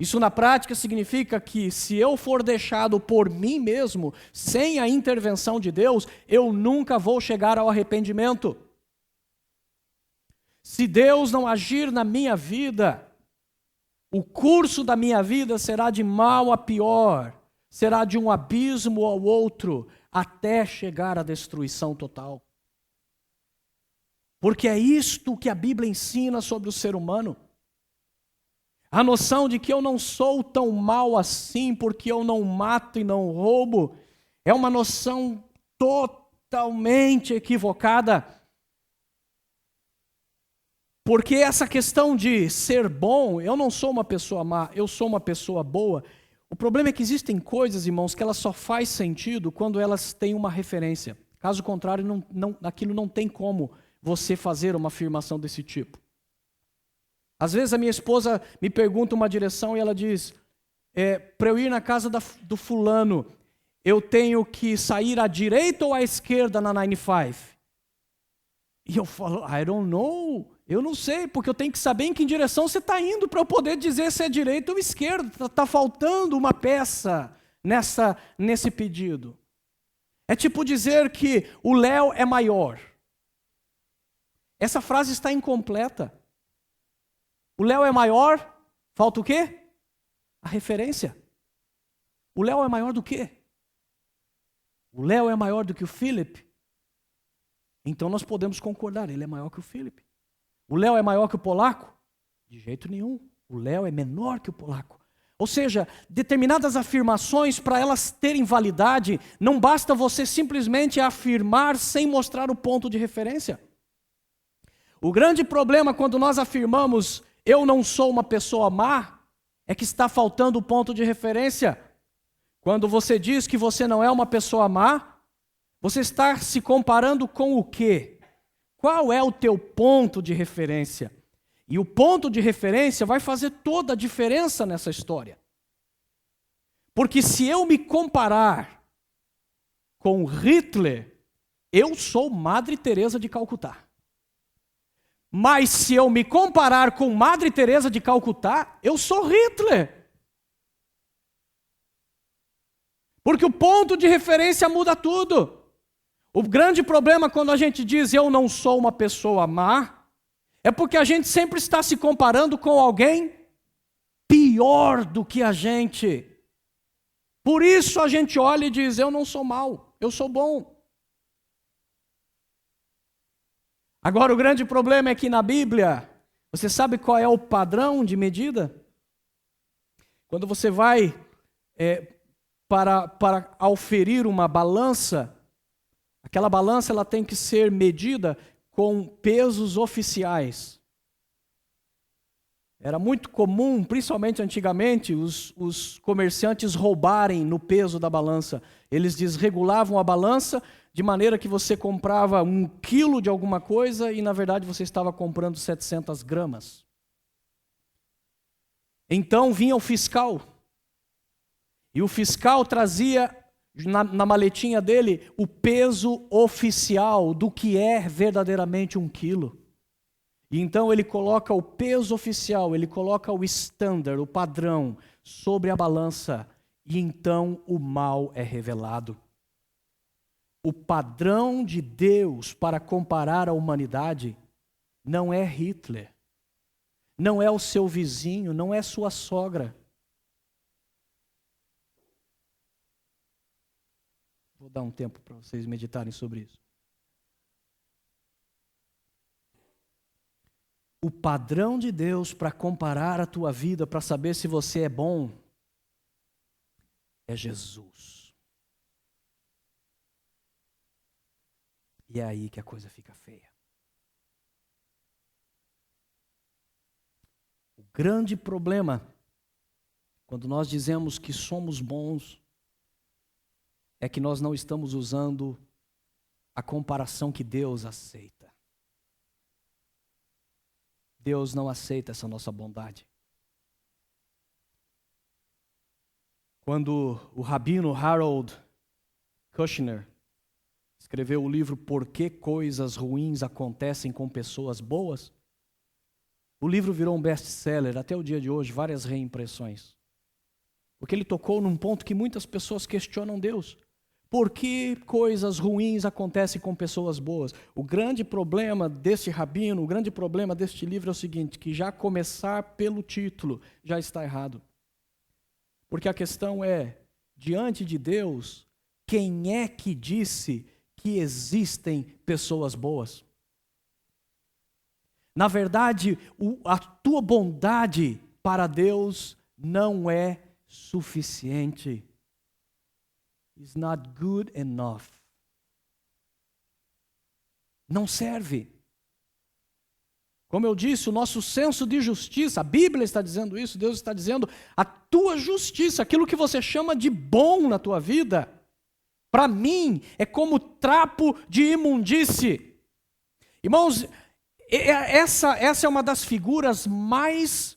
Isso na prática significa que se eu for deixado por mim mesmo, sem a intervenção de Deus, eu nunca vou chegar ao arrependimento. Se Deus não agir na minha vida, o curso da minha vida será de mal a pior, será de um abismo ao outro, até chegar à destruição total. Porque é isto que a Bíblia ensina sobre o ser humano. A noção de que eu não sou tão mal assim, porque eu não mato e não roubo, é uma noção totalmente equivocada. Porque essa questão de ser bom, eu não sou uma pessoa má, eu sou uma pessoa boa. O problema é que existem coisas, irmãos, que elas só faz sentido quando elas têm uma referência. Caso contrário, aquilo não tem como você fazer uma afirmação desse tipo. Às vezes a minha esposa me pergunta uma direção e ela diz, para eu ir na casa do fulano, eu tenho que sair à direita ou à esquerda na 95? E eu falo, I don't know. Eu não sei, porque eu tenho que saber em que direção você está indo para eu poder dizer se é direita ou esquerda. Está faltando uma peça nesse pedido. É tipo dizer que o Léo é maior. Essa frase está incompleta. O Léo é maior, falta o quê? A referência. O Léo é maior do quê? O Léo é maior do que o Philip? Então nós podemos concordar, ele é maior que o Philip. O Léo é maior que o polaco? De jeito nenhum. O Léo é menor que o polaco. Ou seja, determinadas afirmações, para elas terem validade, não basta você simplesmente afirmar sem mostrar o ponto de referência. O grande problema quando nós afirmamos eu não sou uma pessoa má, é que está faltando o ponto de referência. Quando você diz que você não é uma pessoa má, você está se comparando com o quê? Qual é o teu ponto de referência? E o ponto de referência vai fazer toda a diferença nessa história. Porque se eu me comparar com Hitler, eu sou Madre Teresa de Calcutá. Mas se eu me comparar com Madre Teresa de Calcutá, eu sou Hitler. Porque o ponto de referência muda tudo. O grande problema quando a gente diz eu não sou uma pessoa má, é porque a gente sempre está se comparando com alguém pior do que a gente. Por isso a gente olha e diz, eu não sou mau, eu sou bom. Agora o grande problema é que na Bíblia, você sabe qual é o padrão de medida? Quando você vai para auferir uma balança, aquela balança ela tem que ser medida com pesos oficiais. Era muito comum, principalmente antigamente, os comerciantes roubarem no peso da balança. Eles desregulavam a balança de maneira que você comprava 1 quilo de alguma coisa e, na verdade, você estava comprando 700 gramas. Então vinha o fiscal. E o fiscal trazia na maletinha dele o peso oficial do que é verdadeiramente 1 quilo. E então ele coloca o peso oficial, ele coloca o standard, o padrão, sobre a balança. E então o mal é revelado. O padrão de Deus para comparar a humanidade não é Hitler, não é o seu vizinho, não é sua sogra. Vou dar um tempo para vocês meditarem sobre isso. O padrão de Deus para comparar a tua vida, para saber se você é bom, é Jesus. E é aí que a coisa fica feia. O grande problema, quando nós dizemos que somos bons, é que nós não estamos usando a comparação que Deus aceita. Deus não aceita essa nossa bondade. Quando o rabino Harold Kushner escreveu o livro Por que Coisas Ruins Acontecem com Pessoas Boas, o livro virou um best-seller até o dia de hoje, várias reimpressões. Porque ele tocou num ponto que muitas pessoas questionam Deus. Por que coisas ruins acontecem com pessoas boas? O grande problema deste rabino, o grande problema deste livro é o seguinte, que já começar pelo título já está errado. Porque a questão é, diante de Deus, quem é que disse que existem pessoas boas? Na verdade, a tua bondade para Deus não é suficiente. It's not good enough. Não serve. Como eu disse, o nosso senso de justiça, a Bíblia está dizendo isso, Deus está dizendo, a tua justiça, aquilo que você chama de bom na tua vida, para mim é como trapo de imundície. Irmãos, essa é uma das figuras mais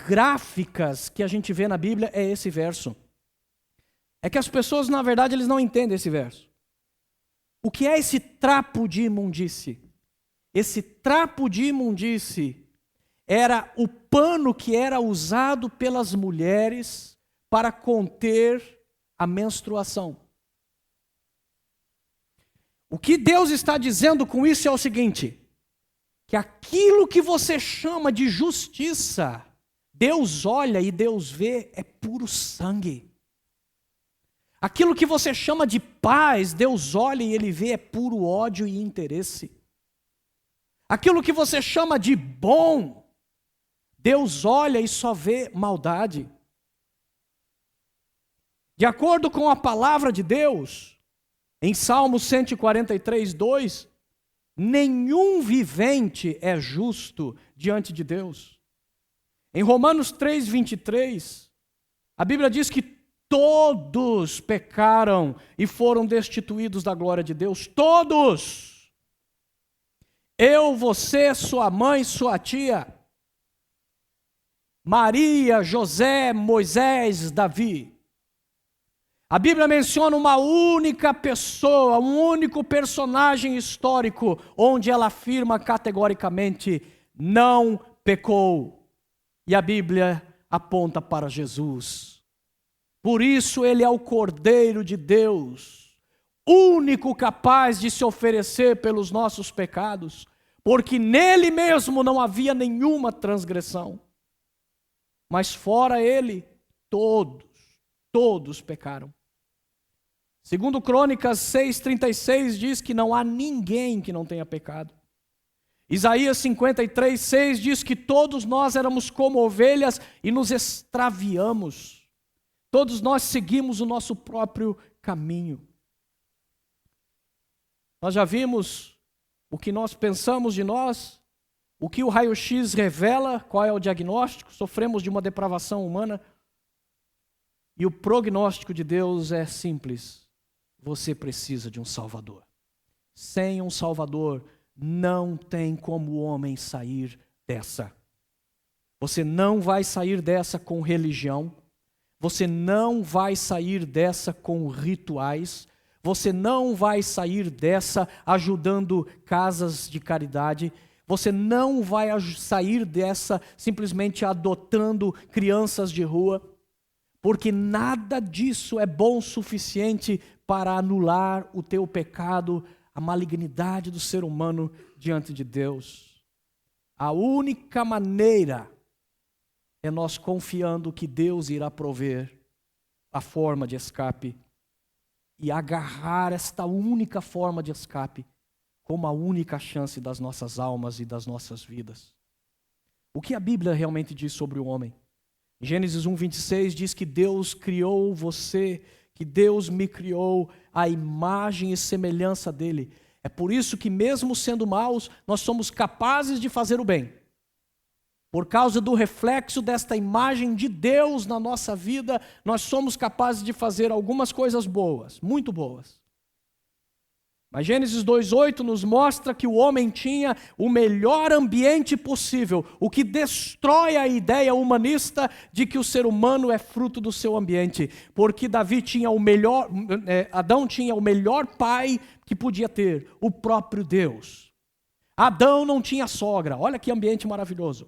gráficas que a gente vê na Bíblia, é esse verso. É que as pessoas, na verdade, eles não entendem esse verso. O que é esse trapo de imundície? Esse trapo de imundície era o pano que era usado pelas mulheres para conter a menstruação. O que Deus está dizendo com isso é o seguinte, que aquilo que você chama de justiça, Deus olha e Deus vê, é puro sangue. Aquilo que você chama de paz, Deus olha e Ele vê, é puro ódio e interesse. Aquilo que você chama de bom, Deus olha e só vê maldade. De acordo com a palavra de Deus, em Salmo 143, 2, nenhum vivente é justo diante de Deus. Em Romanos 3, 23, a Bíblia diz que todos pecaram e foram destituídos da glória de Deus. Todos. Eu, você, sua mãe, sua tia, Maria, José, Moisés, Davi. A Bíblia menciona uma única pessoa, um único personagem histórico, onde ela afirma categoricamente: não pecou. E a Bíblia aponta para Jesus. Por isso ele é o Cordeiro de Deus, único capaz de se oferecer pelos nossos pecados, porque nele mesmo não havia nenhuma transgressão. Mas fora ele, todos pecaram. Segundo Crônicas 6:36 diz que não há ninguém que não tenha pecado. Isaías 53:6 diz que todos nós éramos como ovelhas e nos extraviamos. Todos nós seguimos o nosso próprio caminho. Nós já vimos o que nós pensamos de nós, o que o raio-x revela, qual é o diagnóstico. Sofremos de uma depravação humana. E o prognóstico de Deus é simples: você precisa de um Salvador. Sem um Salvador, não tem como o homem sair dessa. Você não vai sair dessa com religião. Você não vai sair dessa com rituais. Você não vai sair dessa ajudando casas de caridade. Você não vai sair dessa simplesmente adotando crianças de rua. Porque nada disso é bom o suficiente para anular o teu pecado, a malignidade do ser humano diante de Deus. A única maneira é nós confiando que Deus irá prover a forma de escape e agarrar esta única forma de escape como a única chance das nossas almas e das nossas vidas. O que a Bíblia realmente diz sobre o homem? Gênesis 1:26 diz que Deus criou você, que Deus me criou à imagem e semelhança dele. É por isso que mesmo sendo maus, nós somos capazes de fazer o bem. Por causa do reflexo desta imagem de Deus na nossa vida, nós somos capazes de fazer algumas coisas boas, muito boas. Mas Gênesis 2:8 nos mostra que o homem tinha o melhor ambiente possível, o que destrói a ideia humanista de que o ser humano é fruto do seu ambiente. Porque Adão tinha o melhor pai que podia ter, o próprio Deus. Adão não tinha sogra, olha que ambiente maravilhoso.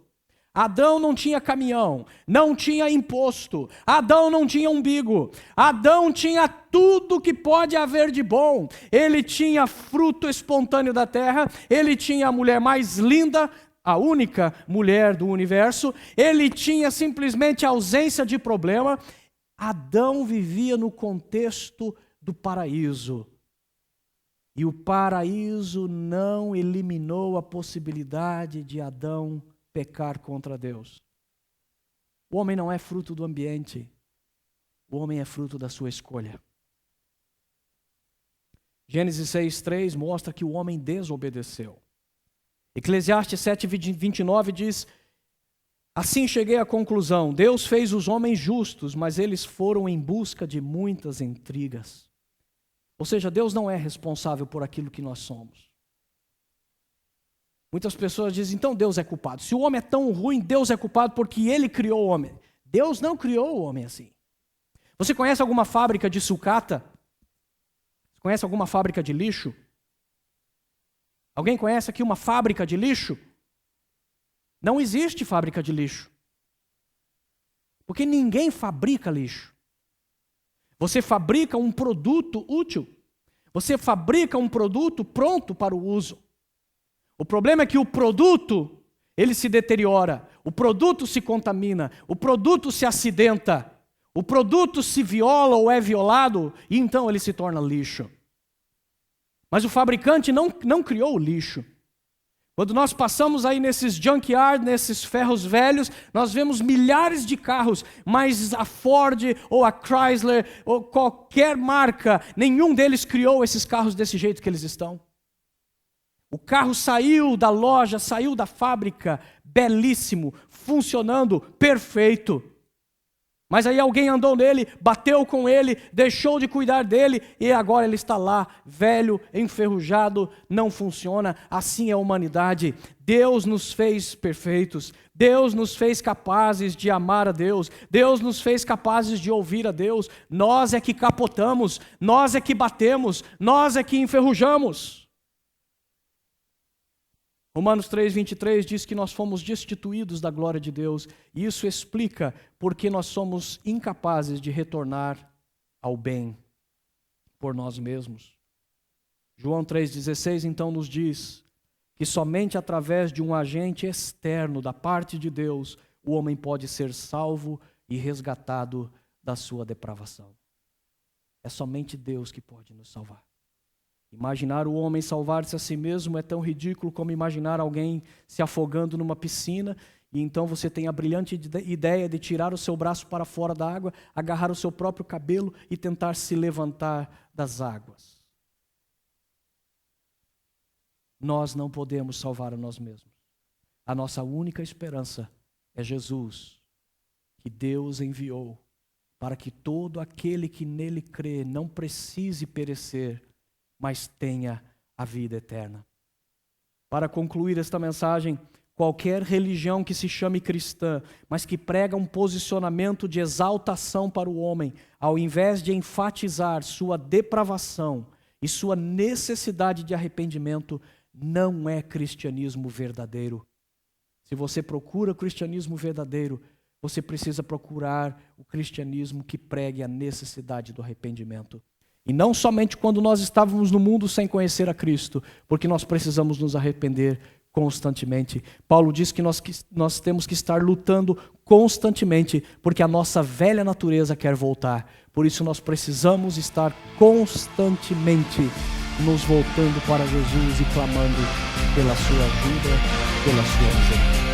Adão não tinha caminhão, não tinha imposto, Adão não tinha umbigo, Adão tinha tudo que pode haver de bom. Ele tinha fruto espontâneo da terra, ele tinha a mulher mais linda, a única mulher do universo, ele tinha simplesmente ausência de problema. Adão vivia no contexto do paraíso. E o paraíso não eliminou a possibilidade de Adão pecar contra Deus. O homem não é fruto do ambiente. O homem é fruto da sua escolha. Gênesis 6:3 mostra que o homem desobedeceu. Eclesiastes 7:29 diz: assim cheguei à conclusão, Deus fez os homens justos, mas eles foram em busca de muitas intrigas. Ou seja, Deus não é responsável por aquilo que nós somos. Muitas pessoas dizem, então Deus é culpado. Se o homem é tão ruim, Deus é culpado porque ele criou o homem. Deus não criou o homem assim. Você conhece alguma fábrica de sucata? Conhece alguma fábrica de lixo? Alguém conhece aqui uma fábrica de lixo? Não existe fábrica de lixo. Porque ninguém fabrica lixo. Você fabrica um produto útil. Você fabrica um produto pronto para o uso. O problema é que o produto, ele se deteriora, o produto se contamina, o produto se acidenta, o produto se viola ou é violado, e então ele se torna lixo. Mas o fabricante não criou o lixo. Quando nós passamos aí nesses junkyard, nesses ferros velhos, nós vemos milhares de carros, mas a Ford ou a Chrysler ou qualquer marca, nenhum deles criou esses carros desse jeito que eles estão. O carro saiu da loja, saiu da fábrica, belíssimo, funcionando, perfeito. Mas aí alguém andou nele, bateu com ele, deixou de cuidar dele e agora ele está lá, velho, enferrujado, não funciona. Assim é a humanidade. Deus nos fez perfeitos. Deus nos fez capazes de amar a Deus. Deus nos fez capazes de ouvir a Deus. Nós é que capotamos, nós é que batemos, nós é que enferrujamos. Romanos 3:23 diz que nós fomos destituídos da glória de Deus. E isso explica porque nós somos incapazes de retornar ao bem por nós mesmos. João 3,16 então nos diz que somente através de um agente externo da parte de Deus, o homem pode ser salvo e resgatado da sua depravação. É somente Deus que pode nos salvar. Imaginar o homem salvar-se a si mesmo é tão ridículo como imaginar alguém se afogando numa piscina e então você tem a brilhante ideia de tirar o seu braço para fora da água, agarrar o seu próprio cabelo e tentar se levantar das águas. Nós não podemos salvar a nós mesmos. A nossa única esperança é Jesus, que Deus enviou para que todo aquele que nele crê não precise perecer, mas tenha a vida eterna. Para concluir esta mensagem, qualquer religião que se chame cristã, mas que prega um posicionamento de exaltação para o homem, ao invés de enfatizar sua depravação e sua necessidade de arrependimento, não é cristianismo verdadeiro. Se você procura o cristianismo verdadeiro, você precisa procurar o cristianismo que pregue a necessidade do arrependimento. E não somente quando nós estávamos no mundo sem conhecer a Cristo, porque nós precisamos nos arrepender constantemente. Paulo diz que nós temos que estar lutando constantemente, porque a nossa velha natureza quer voltar. Por isso nós precisamos estar constantemente nos voltando para Jesus e clamando pela sua vida, pela sua misericórdia.